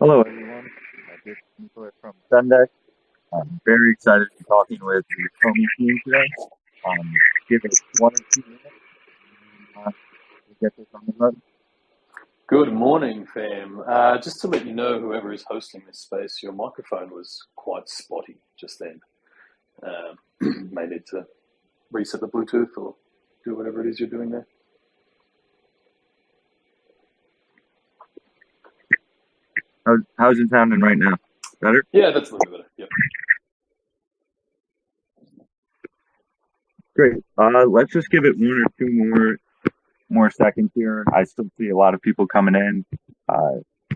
Hello, everyone. This is Nicholas from Ascendex. I'm very excited to be talking with the Ecomi team today. Give it 1 or 2 minutes and we'll get this on the road. Good morning, fam. Just to let you know, whoever is hosting this space, your microphone was quite spotty just then. May need to reset the Bluetooth or do whatever it is you're doing there. How's it sounding right now? Better? Yeah, that's a little bit better. Yep. Great. Let's just give it 1 or 2 more seconds here. I still see a lot of people coming in.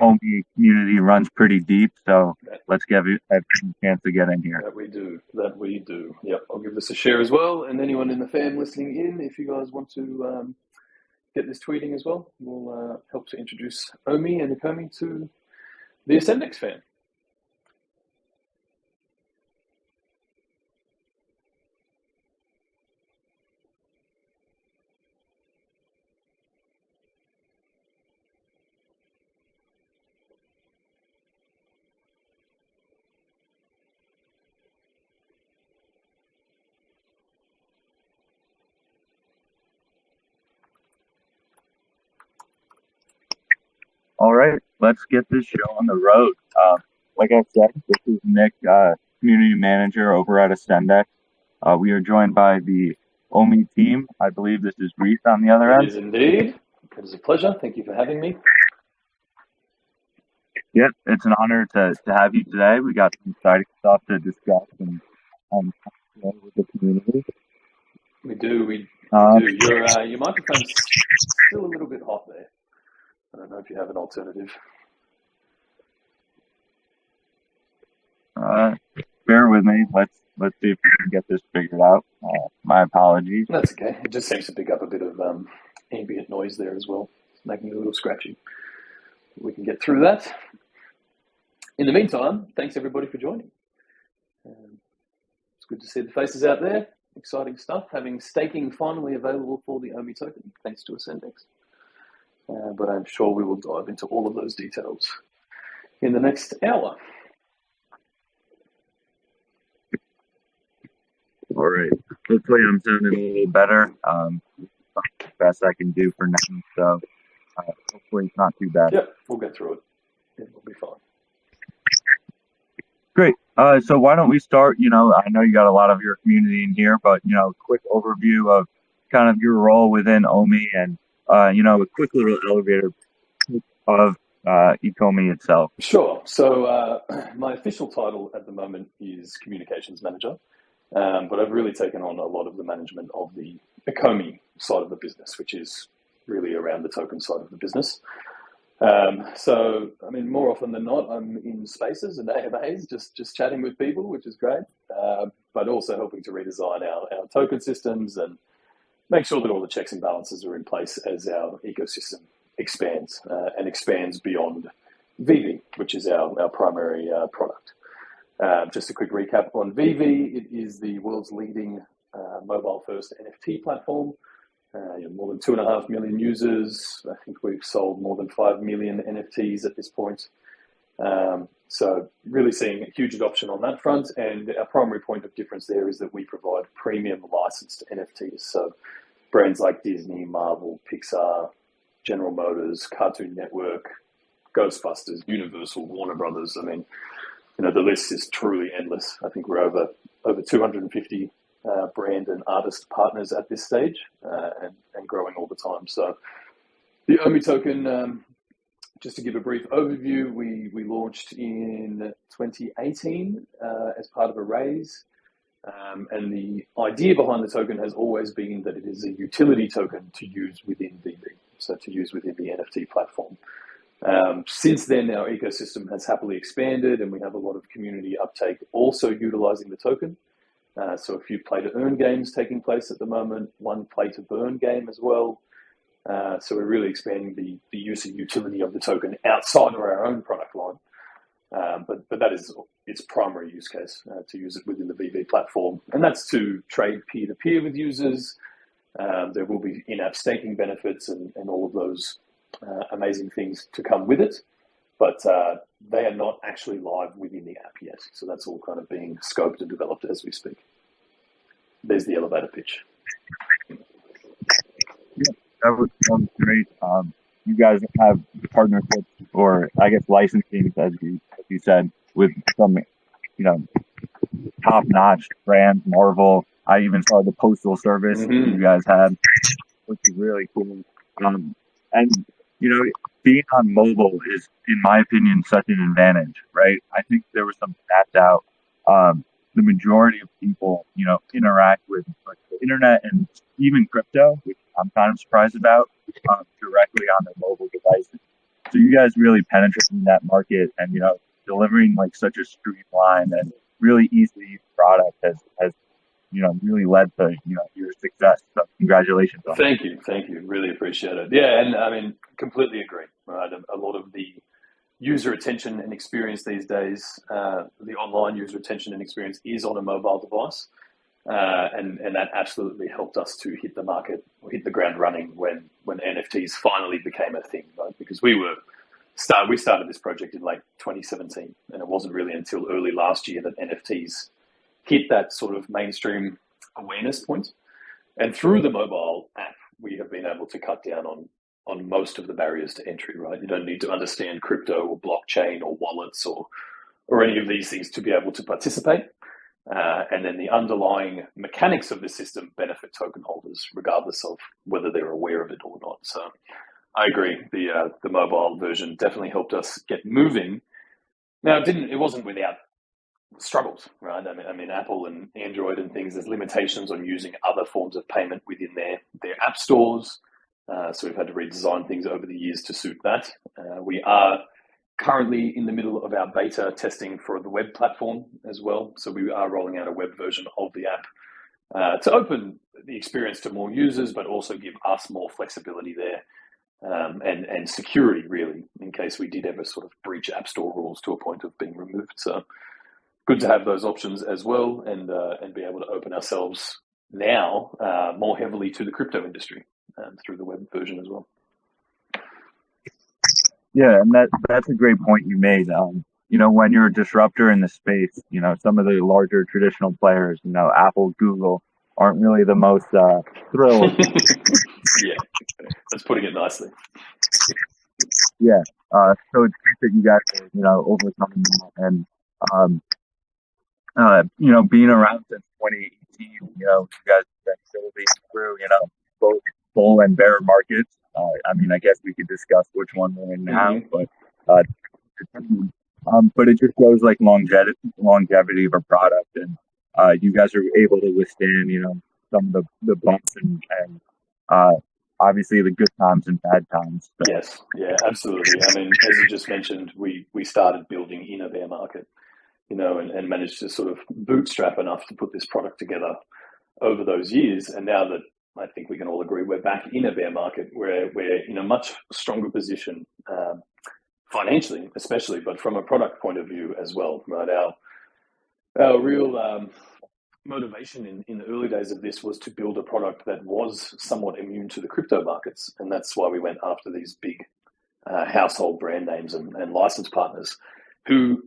Omi community runs pretty deep, so let's give it a chance to get in here. That we do. Yep, I'll give this a share as well. And anyone in the fam listening in, if you guys want to get this tweeting as well, we'll help to introduce Omi and Ecomi to the Ascendex fam. All right, let's get this show on the road. Like I said, this is Nick, community manager over at Ascendex. We are joined by the Omi team. I believe this is Reese on the other end. It is indeed. It is a pleasure. Thank you for having me. Yep, it's an honor to have you today. We got some exciting stuff to discuss and with the community. We do. Your microphone's still a little bit hot there. I don't know if you have an alternative. Bear with me. Let's see if we can get this figured out. My apologies. That's okay. It just seems to pick up a bit of ambient noise there as well. It's making it a little scratchy. We can get through that. In the meantime, thanks everybody for joining. It's good to see the faces out there. Exciting stuff. Having staking finally available for the Omi token, thanks to Ascendex. But I'm sure we will dive into all of those details in the next hour. All right. Hopefully I'm sounding a little better. The best I can do for now. So hopefully it's not too bad. Yep, we'll get through it. It'll be fine. Great. So why don't we start? I know you got a lot of your community in here, but quick overview of kind of your role within Omi and a quick little elevator of Ecomi itself. Sure. So my official title at the moment is Communications Manager, but I've really taken on a lot of the management of the Ecomi side of the business, which is really around the token side of the business. So, more often than not, I'm in spaces and AMAs, just chatting with people, which is great, but also helping to redesign our token systems and make sure that all the checks and balances are in place as our ecosystem expands and expands beyond Veve, which is our primary product. Just a quick recap on Veve. It is the world's leading mobile-first NFT platform. More than 2.5 million users. I think we've sold more than 5 million NFTs at this point. So really seeing a huge adoption on that front. And our primary point of difference there is that we provide premium licensed NFTs. So brands like Disney, Marvel, Pixar, General Motors, Cartoon Network, Ghostbusters, Universal, Warner Brothers. The list is truly endless. I think we're over 250 brand and artist partners at this stage and growing all the time. So the Omi token, just to give a brief overview, we launched in 2018 as part of a raise. And the idea behind the token has always been that it is a utility token to use within Veve, so to use within the NFT platform. Since then, our ecosystem has happily expanded and we have a lot of community uptake also utilizing the token. So a few play-to-earn games taking place at the moment, one play-to-burn game as well. So we're really expanding the use and utility of the token outside of our own product line. But that is its primary use case, to use it within the Veve platform. And that's to trade peer-to-peer with users. There will be in-app staking benefits and all of those amazing things to come with it. but they are not actually live within the app yet. So that's all kind of being scoped and developed as we speak. There's the elevator pitch. Yeah, that sounds great. You guys have partnerships, or I guess licensing, as you said, with some, top-notch brands, Marvel. I even saw the Postal Service you guys had, which is really cool. And being on mobile is, in my opinion, such an advantage, right? I think there was some stats out. The majority of people, interact with the internet and even crypto, which I'm kind of surprised about, directly on their mobile devices. So you guys really penetrating that market and, delivering like such a streamlined and really easy to use product has really led to, your success. So congratulations on Thank you. Really appreciate it. Yeah, and I mean, completely agree, right? A lot of the user attention and experience these days, the online user attention and experience is on a mobile device. And that absolutely helped us to hit the market, hit the ground running when NFTs finally became a thing, right? Because we started this project in late 2017, and it wasn't really until early last year that NFTs hit that sort of mainstream awareness point. And through the mobile app, we have been able to cut down on most of the barriers to entry, right? You don't need to understand crypto or blockchain or wallets or any of these things to be able to participate. And then the underlying mechanics of the system benefit token holders, regardless of whether they're aware of it or not. So I agree. The mobile version definitely helped us get moving. Now it wasn't without struggles, right? I mean, Apple and Android and things, there's limitations on using other forms of payment within their app stores. So we've had to redesign things over the years to suit that. We are currently in the middle of our beta testing for the web platform as well. So we are rolling out a web version of the app to open the experience to more users, but also give us more flexibility there and security, really, in case we did ever sort of breach App Store rules to a point of being removed. So good to have those options as well and be able to open ourselves now more heavily to the crypto industry through the web version as well. Yeah, and that's a great point you made. When you're a disruptor in the space, some of the larger traditional players, Apple, Google, aren't really the most thrilled. Yeah, that's putting it nicely. Yeah, so it's great that you guys are, overcoming that and, being around since 2018, you guys have been building through, both bull and bear markets. I guess we could discuss which one we're in now, but it just shows like longevity of a product, and you guys are able to withstand, some of the bumps and obviously the good times and bad times. So. Yes, yeah, absolutely. I mean, as you just mentioned, we started building in a bear market, and managed to sort of bootstrap enough to put this product together over those years, and now that I think we can all agree we're back in a bear market. We're in a much stronger position financially, especially, but from a product point of view as well. Right, our real motivation in the early days of this was to build a product that was somewhat immune to the crypto markets, and that's why we went after these big household brand names and license partners who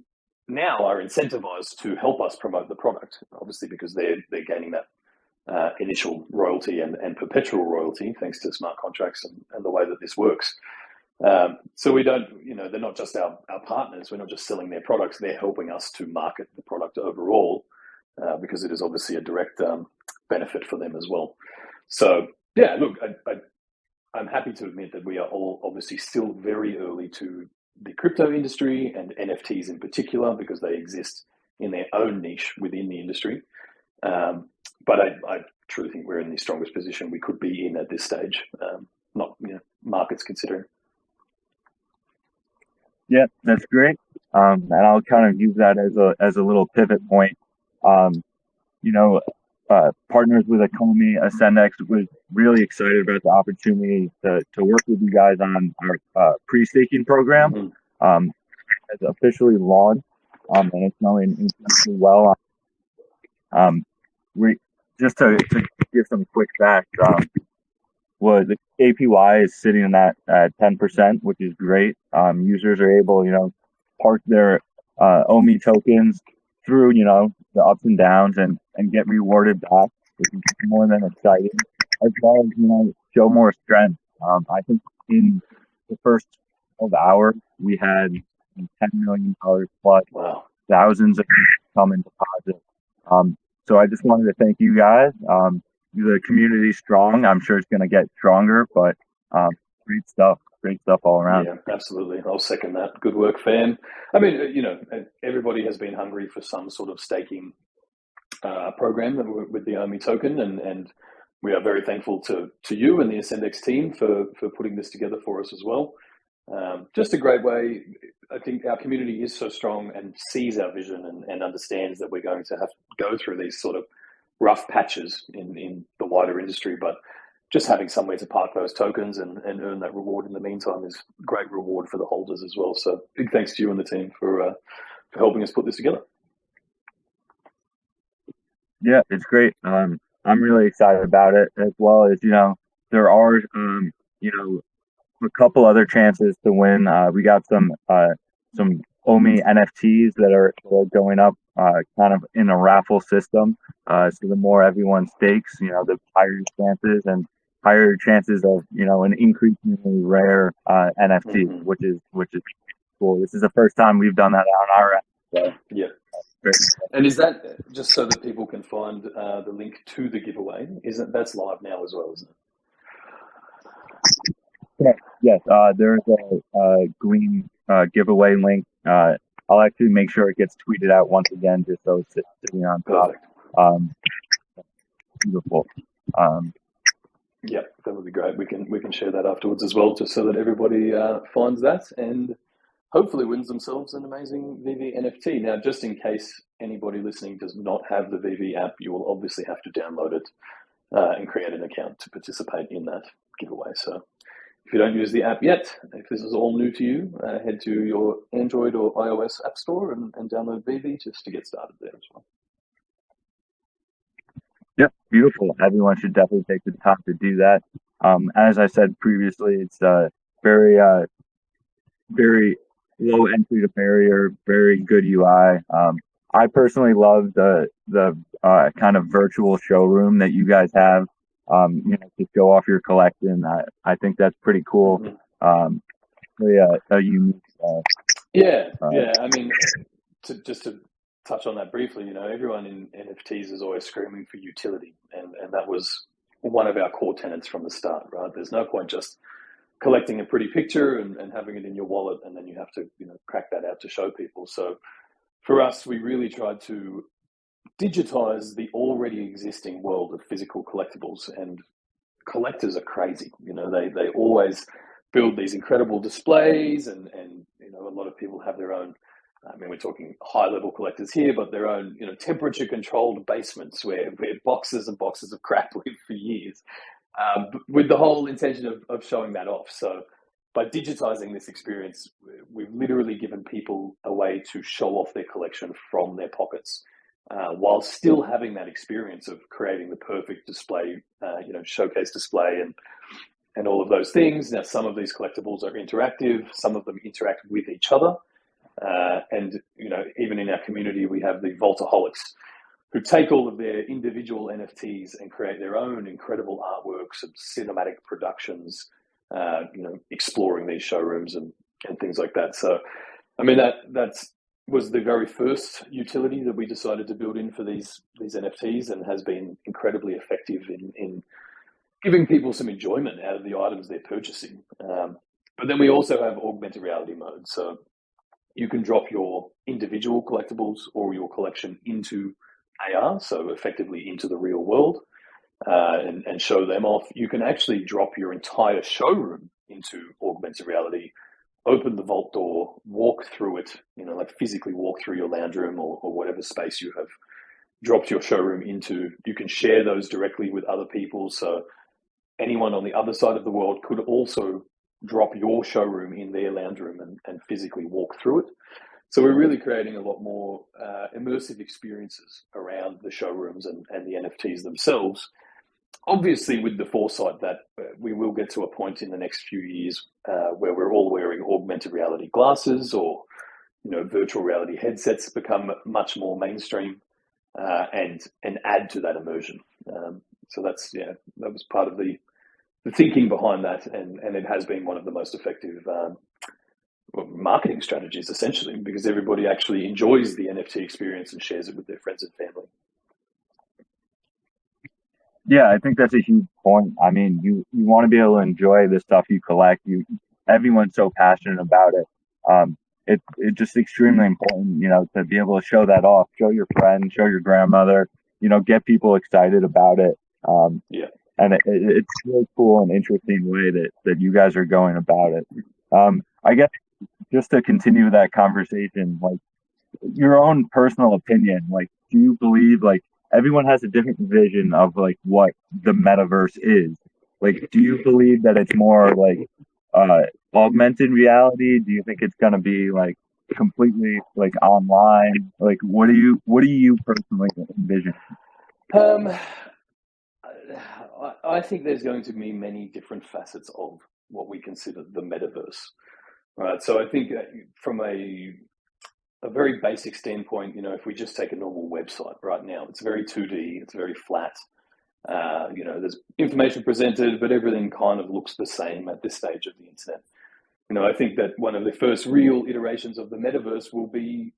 now are incentivized to help us promote the product, obviously because they're gaining that initial royalty and perpetual royalty thanks to smart contracts and the way that this works. So we don't, they're not just our partners. We're not just selling their products. They're helping us to market the product overall because it is obviously a direct benefit for them as well. So yeah, look, I'm happy to admit that we are all obviously still very early to the crypto industry and NFTs in particular because they exist in their own niche within the industry. But I truly think we're in the strongest position we could be in at this stage, not markets considering. Yeah, that's great. And I'll kind of use that as a little pivot point. Partners with Ecomi, Ascendex was really excited about the opportunity to work with you guys on our pre-staking program. Mm-hmm. It's officially launched, and it's going incredibly well. We just to give some quick facts. was the APY is sitting at 10%, which is great. Users are able, park their OMI tokens through, the ups and downs and get rewarded back, which is more than exciting, as well as, show more strength. I think in the first 12 hours, we had $10 million plus, Wow. thousands of come in deposit. So I just wanted to thank you guys. The community's strong. I'm sure it's going to get stronger, but um, great stuff all around. Yeah, absolutely. I'll second that. Good work, fam. I mean, everybody has been hungry for some sort of staking program with the AMI token, and we are very thankful to you and the Ascendex team for putting this together for us as well. Just a great way. I think our community is so strong and sees our vision and understands that we're going to have to go through these sort of rough patches in the wider industry, but just having somewhere to park those tokens and earn that reward in the meantime is a great reward for the holders as well. So big thanks to you and the team for helping us put this together. Yeah, it's great. I'm really excited about it, as well as, there are, a couple other chances to win. We got some OMI NFTs that are going up, kind of in a raffle system. So the more everyone stakes, the higher your chances and higher chances of, an increasingly rare NFT, Mm-hmm. which is cool. This is the first time we've done that on our end. So Yeah. great. And is that just so that people can find the link to the giveaway? That's live now as well, isn't it? Yes, there's a green giveaway link. I'll actually make sure it gets tweeted out once again, just so it's sitting on top. Perfect. Beautiful. Yeah, that would be great. We can share that afterwards as well, just so that everybody finds that and hopefully wins themselves an amazing Veve NFT. Now, just in case anybody listening does not have the Veve app, you will obviously have to download it and create an account to participate in that giveaway. So if you don't use the app yet, if this is all new to you, head to your Android or iOS app store and download Veve just to get started there as well. Yep, beautiful. Everyone should definitely take the time to do that. As I said previously, it's very very low entry to barrier, very good UI. I personally love the kind of virtual showroom that you guys have. To show off your collection. I think that's pretty cool. Mm-hmm. Really a unique. Yeah. I mean, just to touch on that briefly, everyone in NFTs is always screaming for utility, and that was one of our core tenets from the start. Right? There's no point just collecting a pretty picture and having it in your wallet, and then you have to crack that out to show people. So for us, we really tried to digitize the already existing world of physical collectibles, and collectors are crazy. They always build these incredible displays, and a lot of people have their own. I mean, we're talking high-level collectors here, but their own, temperature-controlled basements where boxes and boxes of crap live for years, with the whole intention of showing that off. So by digitizing this experience, we've literally given people a way to show off their collection from their pockets, while still having that experience of creating the perfect display, showcase display and all of those things. Now, some of these collectibles are interactive, some of them interact with each other. And even in our community, we have the Vaultaholics who take all of their individual NFTs and create their own incredible artworks and cinematic productions, exploring these showrooms and things like that. So, I mean, that was the very first utility that we decided to build in for these NFTs, and has been incredibly effective in giving people some enjoyment out of the items they're purchasing. But then we also have augmented reality mode. So you can drop your individual collectibles or your collection into AR, so effectively into the real world, and show them off. You can actually drop your entire showroom into augmented reality, open the vault door, walk through it, like physically walk through your lounge room or whatever space you have dropped your showroom into. You can share those directly with other people. So anyone on the other side of the world could also drop your showroom in their lounge room and physically walk through it. So we're really creating a lot more immersive experiences around the showrooms and the NFTs themselves. obviously with the foresight that we will get to a point in the next few years where we're all wearing augmented reality glasses, or virtual reality headsets become much more mainstream, and add to that immersion. So that was part of the thinking behind that, and it has been one of the most effective marketing strategies, essentially, because everybody actually enjoys the NFT experience and shares it with their friends and family. Yeah, I think that's a huge point. I mean, you want to be able to enjoy the stuff you collect. Everyone's so passionate about it. It's just extremely important, to be able to show that off, show your friends, show your grandmother, get people excited about it. Yeah. And it's a really cool and interesting way that you guys are going about it. I guess just to continue that conversation, like your own personal opinion, like, do you believe like everyone has a different vision of like what the metaverse is? Like, do you believe that it's more like uh, augmented reality? Do you think it's gonna be like completely like online? Like, what do you personally envision? Um, I think there's going to be many different facets of what we consider the metaverse, right? So I think from a very basic standpoint, if we just take a normal website right now, it's very 2D, it's very flat. There's information presented, but everything kind of looks the same at this stage of the internet. I think that one of the first real iterations of the metaverse will be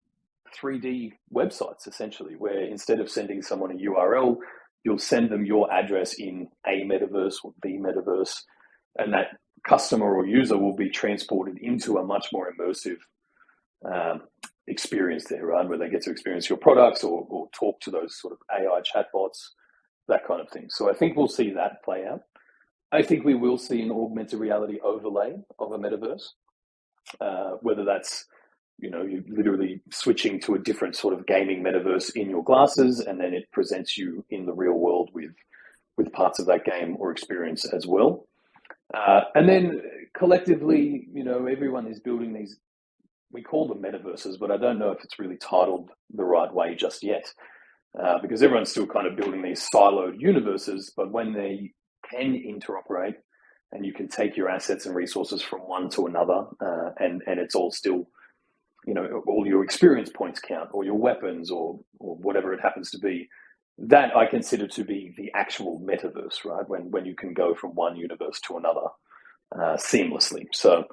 3D websites, essentially, where instead of sending someone a URL, you'll send them your address in a metaverse or the metaverse, and that customer or user will be transported into a much more immersive experience there, right? Where they get to experience your products, or talk to those sort of AI chatbots, that kind of thing. So I think we'll see that play out. I think we will see an augmented reality overlay of a metaverse, whether that's you're literally switching to a different sort of gaming metaverse in your glasses, and then it presents you in the real world with parts of that game or experience as well. And then collectively, everyone is building these. We call them metaverses, but I don't know if it's really titled the right way just yet, because everyone's still kind of building these siloed universes. But when they can interoperate, and you can take your assets and resources from one to another, and it's all still, all your experience points count, or your weapons, or whatever it happens to be, that I consider to be the actual metaverse, right? When you can go from one universe to another seamlessly. So,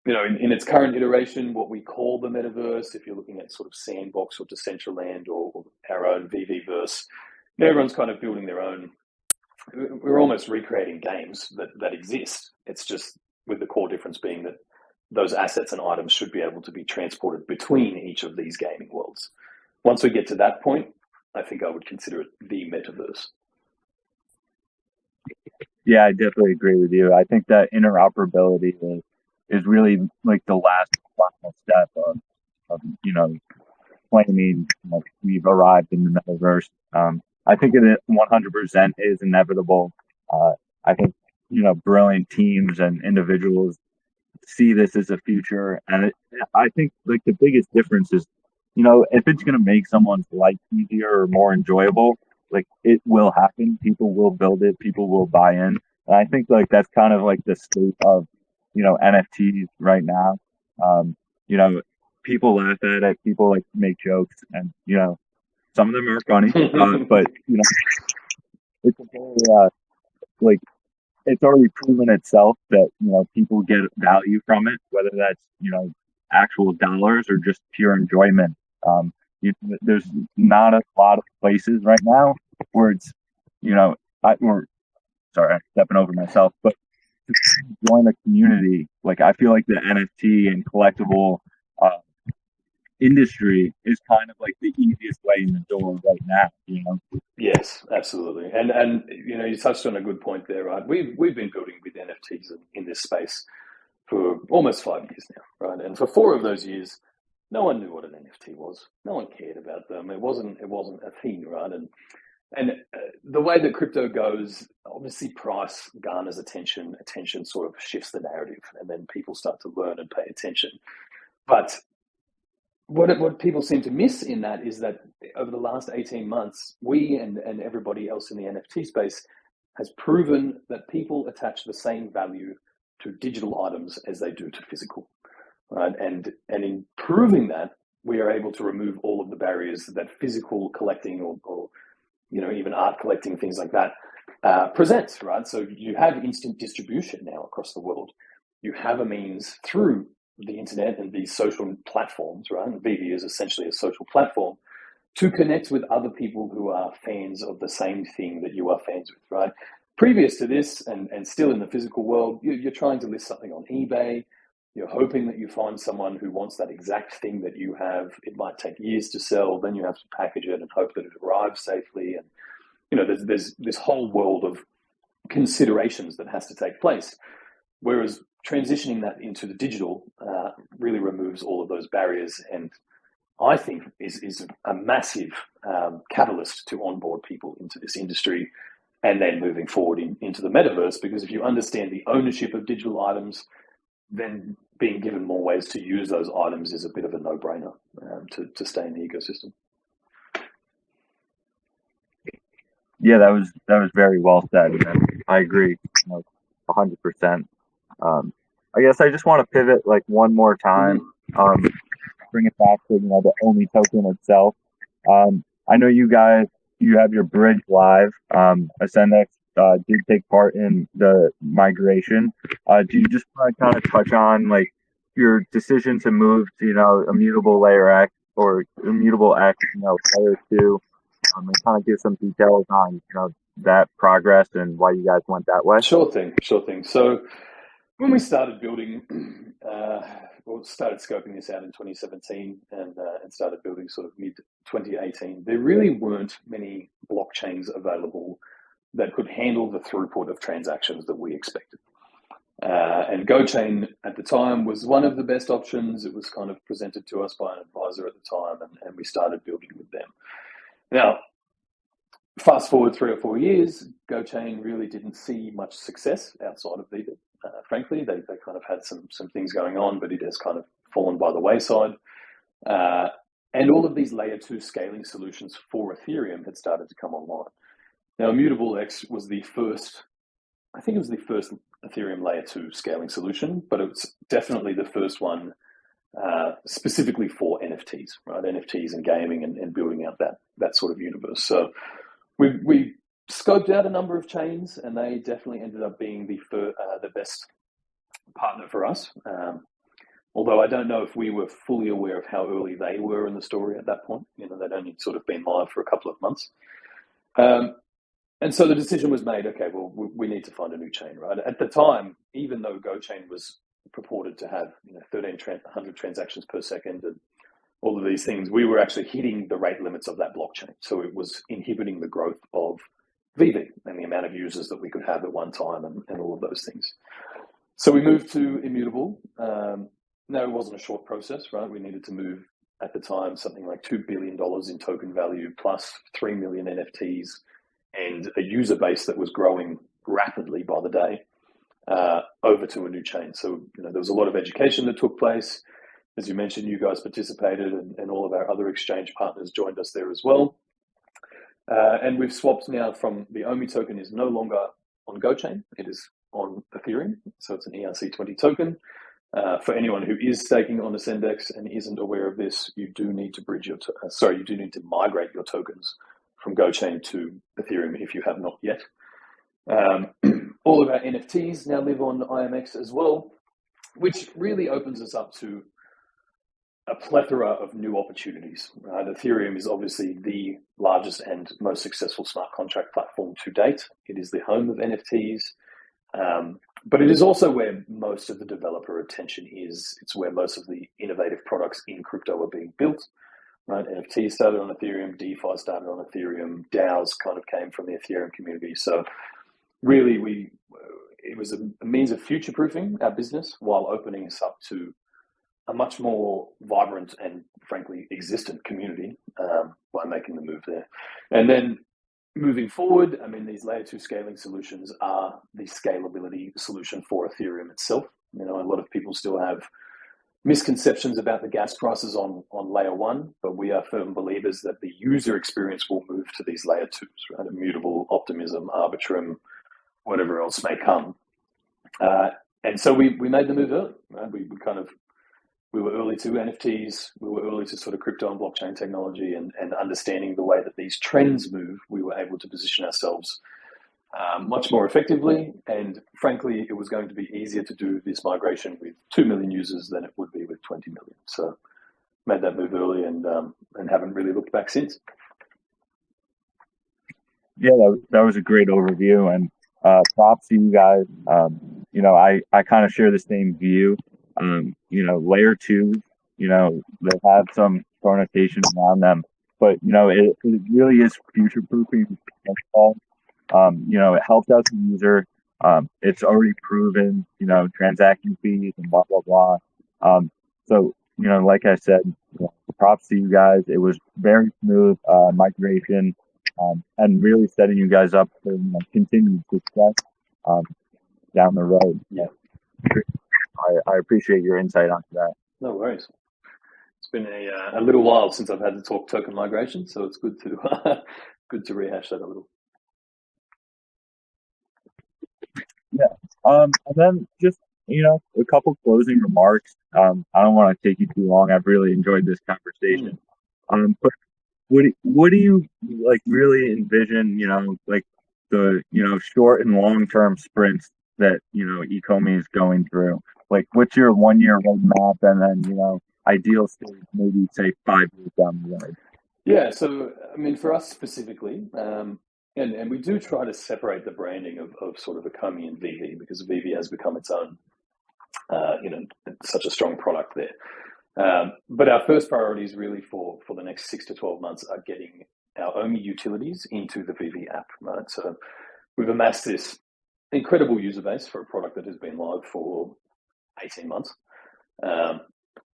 in its current iteration, what we call the metaverse, if you're looking at sort of Sandbox or Decentraland or our own Veveverse, everyone's kind of building their own. We're almost recreating games that exist. It's just with the core difference being that those assets and items should be able to be transported between each of these gaming worlds. Once we get to that point, I think I would consider it the metaverse. Yeah, I definitely agree with you. I think that interoperability is really like the last final step of claiming like we've arrived in the metaverse. I think it 100% is inevitable. I think brilliant teams and individuals see this as a future, and I think like the biggest difference is, if it's going to make someone's life easier or more enjoyable, like it will happen. People will build it. People will buy in. And I think like that's kind of like the state of NFTs right now. You know, people laugh at it. People like make jokes, and some of them are funny. But it's a very like it's already proven itself that people get value from it, whether that's actual dollars or just pure enjoyment. There's not a lot of places right now where it's or sorry, I'm stepping over myself, but to join the community, like I feel like the NFT and collectible uh, industry is kind of like the easiest way in the door right now. Yes, absolutely. And you touched on a good point there, right? We've been building with NFTs in this space for almost 5 years now, right? And for 4 of those years, no one knew what an NFT was. No one cared about them. It wasn't a thing, right? And the way that crypto goes, obviously price garners attention. Attention sort of shifts the narrative, and then people start to learn and pay attention. But what people seem to miss in that is that over the last 18 months, we and everybody else in the NFT space has proven that people attach the same value to digital items as they do to physical, right? And in proving that, we are able to remove all of the barriers that physical collecting or even art collecting, things like that, presents, right? So you have instant distribution now across the world. You have a means through the internet and these social platforms, right? And Veve is essentially a social platform to connect with other people who are fans of the same thing that you are fans with, right? Previous to this, and still in the physical world, you're trying to list something on eBay. You're hoping that you find someone who wants that exact thing that you have. It might take years to sell. Then you have to package it and hope that it arrives safely. And there's this whole world of considerations that has to take place. Whereas transitioning that into the digital really removes all of those barriers, and I think is a massive catalyst to onboard people into this industry, and then moving forward into the metaverse. Because if you understand the ownership of digital items, then being given more ways to use those items is a bit of a no-brainer to stay in the ecosystem. Yeah, that was very well said. And I agree, 100%. I guess I just want to pivot like one more time, bring it back to the OMI token itself. I know you guys, you have your bridge live. Ascendex did take part in the migration. Do you just want to kind of touch on like your decision to move to immutable layer X or immutable X, layer 2, and kind of give some details on that progress and why you guys went that way? Sure thing. So when we started building, started scoping this out in 2017 and started building sort of mid 2018, there really weren't many blockchains available that could handle the throughput of transactions that we expected. And GoChain at the time was one of the best options. It was kind of presented to us by an advisor at the time, and we started building with them. Now, fast forward 3 or 4 years, GoChain really didn't see much success outside of Veve. Frankly, they kind of had some things going on, but it has kind of fallen by the wayside. And all of these layer 2 scaling solutions for Ethereum had started to come online. Now, Immutable X was the first, I think it was the first Ethereum layer 2 scaling solution, but it was definitely the first one specifically for NFTs, right? NFTs and gaming and building out that sort of universe. So we scoped out a number of chains, and they definitely ended up being the best partner for us. Although I don't know if we were fully aware of how early they were in the story at that point. They'd only sort of been live for a couple of months. And so the decision was made, okay, well, we need to find a new chain, right? At the time, even though GoChain was purported to have 1,300 transactions per second and all of these things, we were actually hitting the rate limits of that blockchain. So it was inhibiting the growth of Veve and the amount of users that we could have at one time and all of those things. So we moved to Immutable. No, it wasn't a short process, right? We needed to move, at the time, something like $2 billion in token value plus 3 million NFTs and a user base that was growing rapidly by the day over to a new chain. So, there was a lot of education that took place. As you mentioned, you guys participated and all of our other exchange partners joined us there as well. And we've swapped now from the OMI token is no longer on GoChain. It is on Ethereum. So it's an ERC20 token. For anyone who is staking on Ascendex and isn't aware of this, you do need to migrate your tokens from GoChain to Ethereum if you have not yet. All of our NFTs now live on IMX as well, which really opens us up to a plethora of new opportunities. Right? Ethereum is obviously the largest and most successful smart contract platform to date. It is the home of NFTs, but it is also where most of the developer attention is. It's where most of the innovative products in crypto are being built. Right? NFTs started on Ethereum, DeFi started on Ethereum, DAOs kind of came from the Ethereum community. So really, it was a means of future-proofing our business while opening us up to a much more vibrant and frankly existent community by making the move there. And then moving forward, these layer 2 scaling solutions are the scalability solution for Ethereum itself. A lot of people still have misconceptions about the gas prices on layer 1, but we are firm believers that the user experience will move to these layer 2s, right? Immutable, Optimism, Arbitrum, whatever else may come. And so we made the move early. Right? We were early to NFTs. We were early to sort of crypto and blockchain technology, and understanding the way that these trends move. We were able to position ourselves much more effectively. And frankly, it was going to be easier to do this migration with 2 million users than it would be with 20 million. So made that move early, and haven't really looked back since. Yeah, that was a great overview, and props to you guys. I kind of share the same view. Layer two, they have some connotation around them, but it really is future proofing. It helps out the user. It's already proven, transaction fees and blah blah blah. So like I said, props to you guys. It was very smooth migration. And really setting you guys up for continued success down the road. Yeah, I appreciate your insight onto that. no worries. It's been a little while since I've had to talk token migration, so it's good to good to rehash that a little. Yeah. And then just a couple closing remarks. I don't want to take you too long. I've really enjoyed this conversation. But what do you really envision, like the, short and long term sprints that, Ecomi is going through? Like, what's your 1 year roadmap, and then, ideal state, maybe say 5 years down the road? Yeah. So, I mean, for us specifically, and we do try to separate the branding of sort of Ecomi and Veve, because Veve has become its own, such a strong product there. But our first priorities really for the next 6 to 12 months are getting our OMI utilities into the Veve app, right? So we've amassed this incredible user base for a product that has been live for 18 months.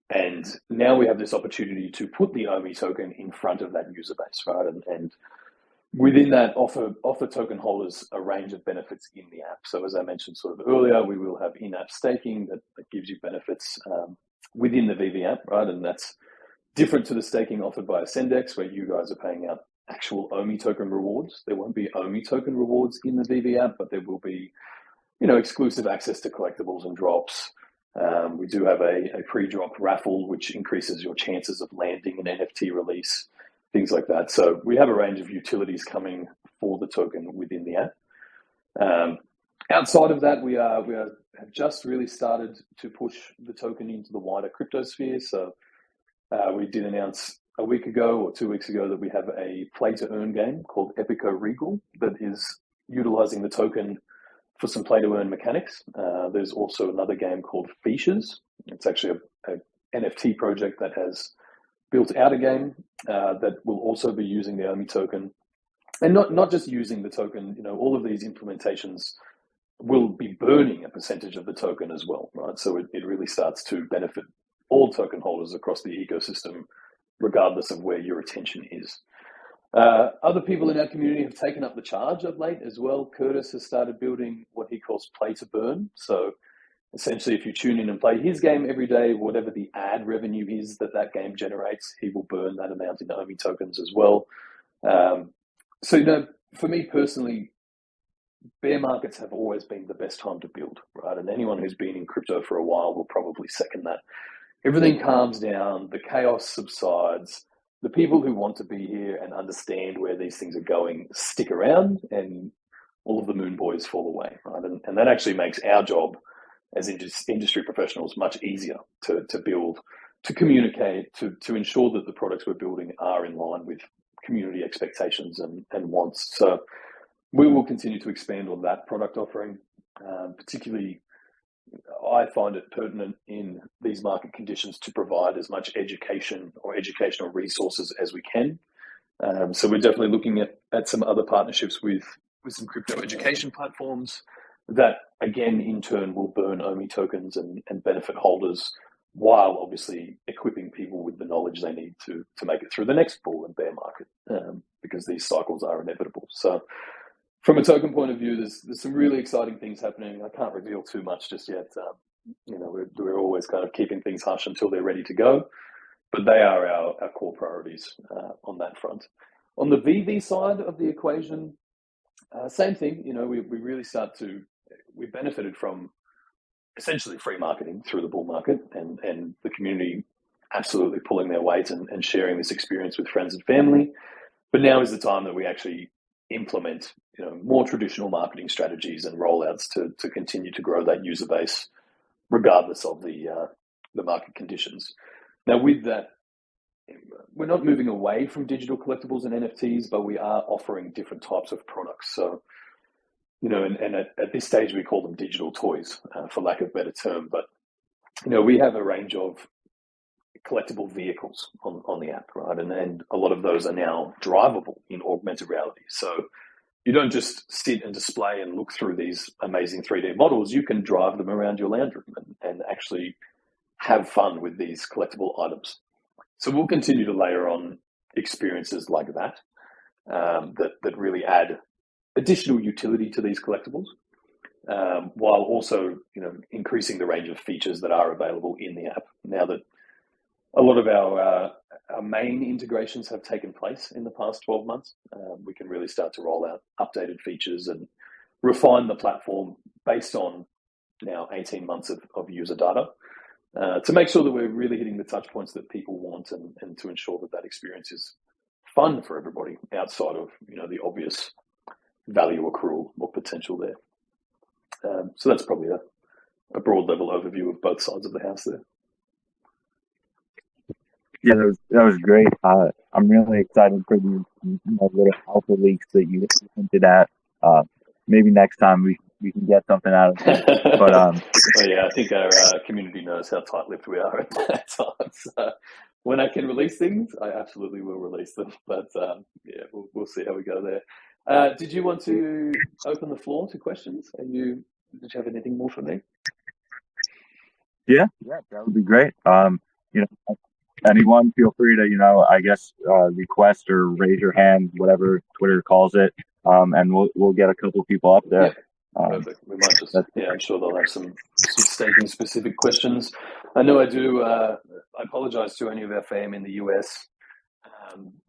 And now we have this opportunity to put the OMI token in front of that user base, right? And within that, offer token holders a range of benefits in the app. So as I mentioned sort of earlier, we will have in-app staking that gives you benefits within the Veve app, right? And that's different to the staking offered by Ascendex, where you guys are paying out actual OMI token rewards. There won't be OMI token rewards in the Veve app, but there will be, exclusive access to collectibles and drops. We do have a pre-drop raffle, which increases your chances of landing an NFT release, things like that. So we have a range of utilities coming for the token within the app. Outside of that, we have just really started to push the token into the wider crypto sphere. So we did announce a week ago or 2 weeks ago that we have a play-to-earn game called Epico Regal that is utilizing the token for some play-to-earn mechanics. There's also another game called Features. It's actually a NFT project that has built out a game that will also be using the OMI token. And not just using the token, all of these implementations will be burning a percentage of the token as well, right? So it really starts to benefit all token holders across the ecosystem, regardless of where your attention is. Other people in our community have taken up the charge of late as well. Curtis has started building what he calls play to burn. So essentially, if you tune in and play his game every day, whatever the ad revenue is that game generates, he will burn that amount in OMI tokens as well. So, for me personally, bear markets have always been the best time to build, right? And anyone who's been in crypto for a while will probably second that. Everything calms down, the chaos subsides. The people who want to be here and understand where these things are going stick around, and all of the moon boys fall away, right? And that actually makes our job as industry professionals much easier to build, to communicate, to ensure that the products we're building are in line with community expectations and wants. So we will continue to expand on that product offering. Particularly, I find it pertinent in these market conditions to provide as much education or educational resources as we can. So we're definitely looking at some other partnerships with some crypto education platforms that, again, in turn will burn OMI tokens and benefit holders, while obviously equipping people with the knowledge they need to make it through the next bull and bear market, because these cycles are inevitable. So from a token point of view, there's some really exciting things happening. I can't reveal too much just yet. We're always kind of keeping things hush until they're ready to go, but they are our core priorities on that front. On the Veve side of the equation, Same thing, we really we benefited from essentially free marketing through the bull market and the community absolutely pulling their weight and sharing this experience with friends and family. But now is the time that we actually implement more traditional marketing strategies and rollouts to continue to grow that user base, regardless of the market conditions. Now, with that, we're not moving away from digital collectibles and NFTs, but we are offering different types of products. So, and at this stage, we call them digital toys, for lack of a better term. But, we have a range of collectible vehicles on the app, right? And a lot of those are now drivable in augmented reality. So you don't just sit and display and look through these amazing 3D models. You can drive them around your lounge room and actually have fun with these collectible items. So we'll continue to layer on experiences like that, that really add additional utility to these collectibles, while also, increasing the range of features that are available in the app. Now that a lot of our main integrations have taken place in the past 12 months, we can really start to roll out updated features and refine the platform based on now 18 months of user data, to make sure that we're really hitting the touch points that people want and to ensure that experience is fun for everybody outside of, the obvious value accrual or potential there. So that's probably a broad level overview of both sides of the house there. Yeah, that was great. I'm really excited for the little alpha leaks that you hinted at. Maybe next time we can get something out of that. But well, yeah, I think our community knows how tight-lipped we are at that time. So when I can release things, I absolutely will release them. But yeah, we'll see how we go there. Did you want to open the floor to questions? Did you have anything more for me? Yeah, that would be great. Anyone feel free to, I guess, request or raise your hand, whatever Twitter calls it, and we'll get a couple of people up there. Yeah, perfect. We might just, I'm sure they'll have some staking specific questions. I know I do. I apologize to any of our fam in the US,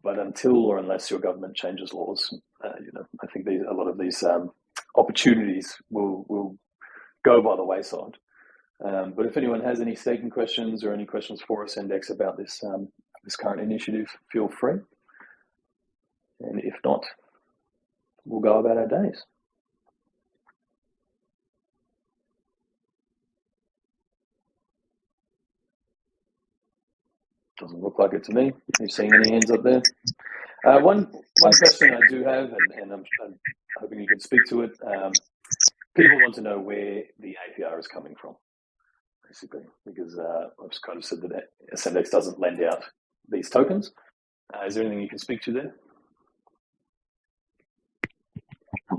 but until or unless your government changes laws, I think a lot of these opportunities will go by the wayside. But if anyone has any staking questions or any questions for Ascendex about this current initiative, feel free. And if not, we'll go about our days. Doesn't look like it to me. Are you seeing any hands up there? One question I do have, and I'm hoping you can speak to it. People want to know where the APR is coming from, basically, because I've just kind of said that Ascendex doesn't lend out these tokens. Is there anything you can speak to there?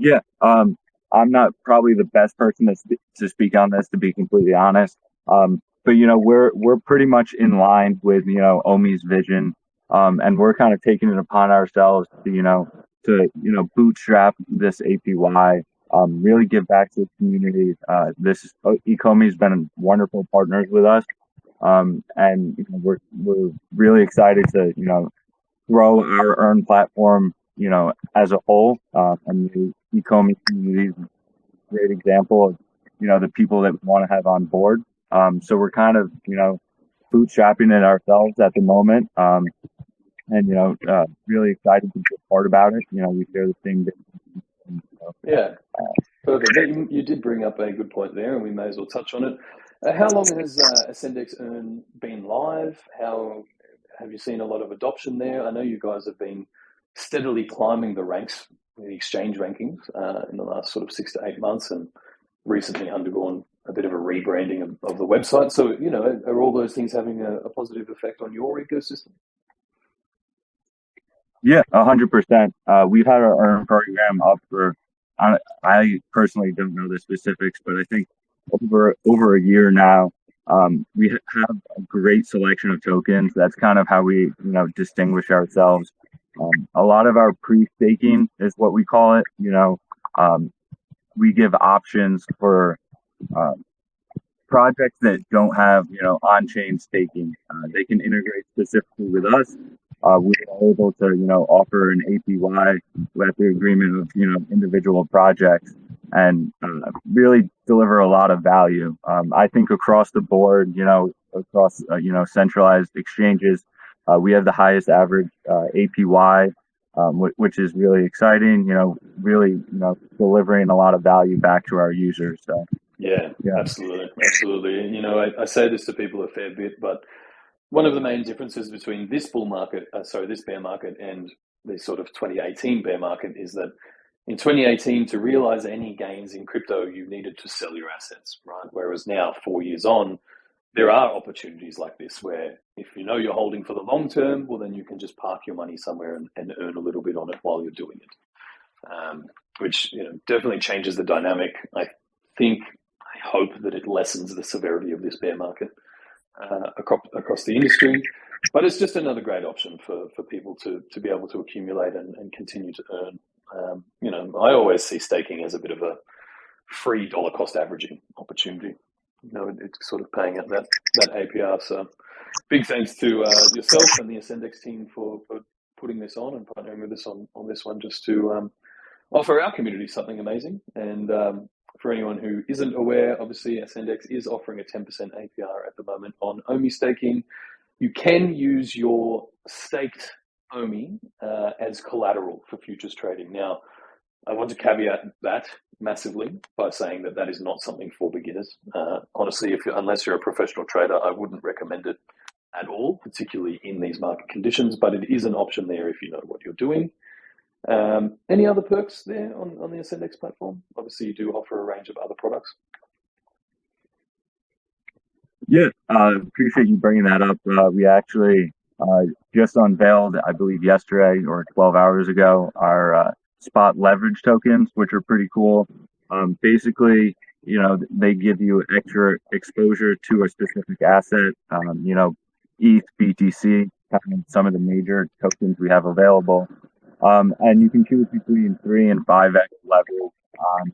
Yeah, I'm not probably the best person to speak on this, to be completely honest. But we're pretty much in line with Omi's vision, and we're kind of taking it upon ourselves to bootstrap this APY. Really give back to the community. Ecomi's been wonderful partners with us, and we're really excited to grow our Earn platform as a whole. And the Ecomi community is a great example of the people that we want to have on board. So we're kind of bootstrapping it ourselves at the moment, and really excited to be a part about it. We share the same vision. Yeah, perfect. You did bring up a good point there, and we may as well touch on it. How long has Ascendex Earn been live? How have you seen a lot of adoption there? I know you guys have been steadily climbing the ranks, the exchange rankings, in the last sort of 6 to 8 months, and recently undergone a bit of a rebranding of the website. So, are all those things having a positive effect on your ecosystem? Yeah, 100%. We've had our Earn program up for, I personally don't know the specifics, but I think over a year now. We have a great selection of tokens. That's kind of how we, distinguish ourselves. A lot of our pre-staking is what we call it. We give options for projects that don't have, on-chain staking. They can integrate specifically with us, we are able to, offer an APY with the agreement of, individual projects and really deliver a lot of value. I think across the board, across, centralized exchanges, we have the highest average APY, which is really exciting, really, delivering a lot of value back to our users. So, Yeah, yeah. absolutely, absolutely. And, I say this to people a fair bit, but one of the main differences between this this bear market, and the sort of 2018 bear market is that in 2018, to realize any gains in crypto, you needed to sell your assets, right? Whereas now, 4 years on, there are opportunities like this where if you're holding for the long term, well, then you can just park your money somewhere and earn a little bit on it while you're doing it, which definitely changes the dynamic. I hope that it lessens the severity of this bear market across the industry. But it's just another great option for people to be able to accumulate and continue to earn. I always see staking as a bit of a free dollar cost averaging opportunity. It's sort of paying out that APR. So big thanks to yourself and the Ascendex team for putting this on and partnering with us on this one, just to offer our community something amazing. And for anyone who isn't aware, obviously Ascendex is offering a 10% APR at the moment on OMI staking. You can use your staked OMI as collateral for futures trading. Now, I want to caveat that massively by saying that is not something for beginners. Honestly, unless you're a professional trader, I wouldn't recommend it at all, particularly in these market conditions, but it is an option there if you know what you're doing. Any other perks there on the Ascendex platform? Obviously, you do offer a range of other products. Yeah, appreciate you bringing that up. We actually just unveiled, I believe yesterday or 12 hours ago, our spot leverage tokens, which are pretty cool. Basically, they give you extra exposure to a specific asset, ETH, BTC, some of the major tokens we have available. And you can choose between 3 and 5x leverage on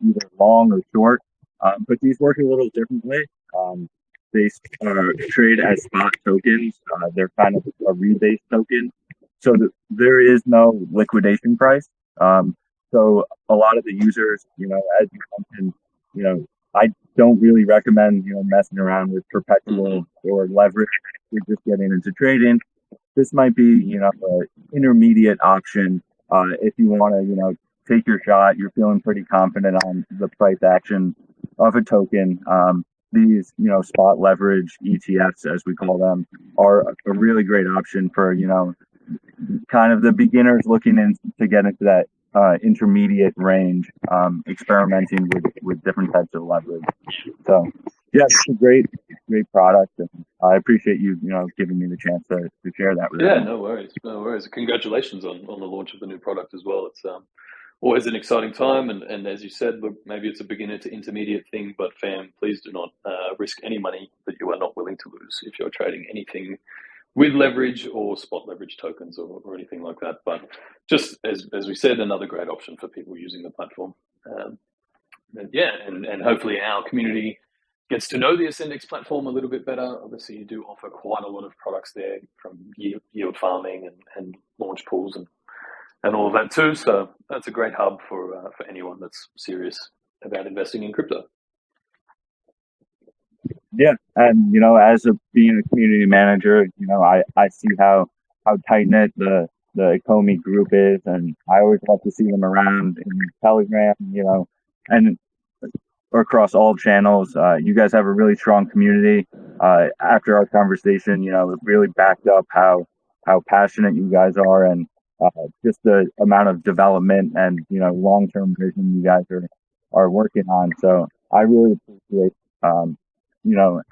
either long or short. But these work a little differently. They trade as spot tokens. They're kind of a rebase token. So there is no liquidation price. So a lot of the users, as you mentioned, I don't really recommend, messing around with perpetual or leverage. You're just getting into trading. This might be, an intermediate option if you want to, take your shot. You're feeling pretty confident on the price action of a token. These, spot leverage ETFs, as we call them, are a really great option for, kind of the beginners looking to get into that intermediate range, experimenting with different types of leverage. So, yeah, it's a great product, and I appreciate you, giving me the chance to share that with you. Yeah, no worries. Congratulations on the launch of the new product as well. It's always an exciting time, and as you said, look, maybe it's a beginner to intermediate thing, but fam, please do not risk any money that you are not willing to lose if you're trading anything with leverage or spot leverage tokens or anything like that. But just as we said, another great option for people using the platform. And hopefully our community gets to know the Ascendex platform a little bit better. Obviously, you do offer quite a lot of products there, from yield farming and launch pools and all of that too. So that's a great hub for anyone that's serious about investing in crypto. Yeah, and as being a community manager, I see how tight knit the Ecomi group is, and I always love to see them around in Telegram, and across all channels. You guys have a really strong community. After our conversation, it really backed up how passionate you guys are, and just the amount of development and long-term vision you guys are working on. So I really appreciate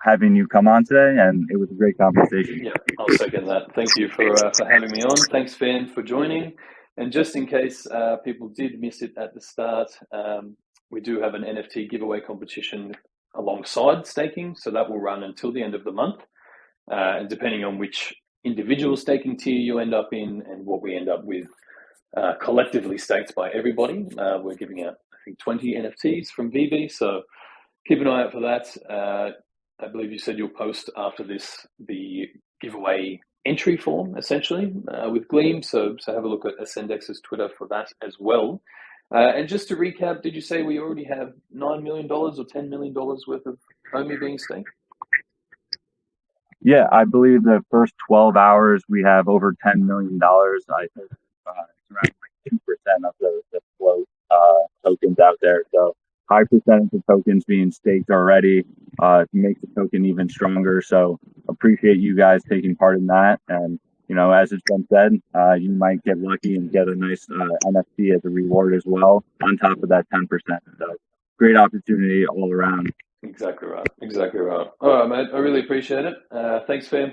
having you come on today, and it was a great conversation. Yeah, I'll second that. Thank you for having me on. Thanks, Fan, for joining. And just in case people did miss it at the start, we do have an NFT giveaway competition alongside staking, so that will run until the end of the month. And depending on which individual staking tier you end up in and what we end up with collectively staked by everybody, we're giving out, I think, 20 NFTs from Veve. So keep an eye out for that. I believe you said you'll post after this the giveaway entry form essentially with Gleam. So have a look at Ascendex's Twitter for that as well. And just to recap, did you say we already have $9 million or $10 million worth of OMI being staked? Yeah, I believe the first 12 hours we have over $10 million. I think it's around like 2% of the float tokens out there. So high percentage of tokens being staked already to make the token even stronger. So appreciate you guys taking part in that. And as it's been said, you might get lucky and get a nice NFT as a reward as well on top of that 10%. So great opportunity all around. Exactly right. Exactly right. All right, mate. I really appreciate it. Thanks, fam.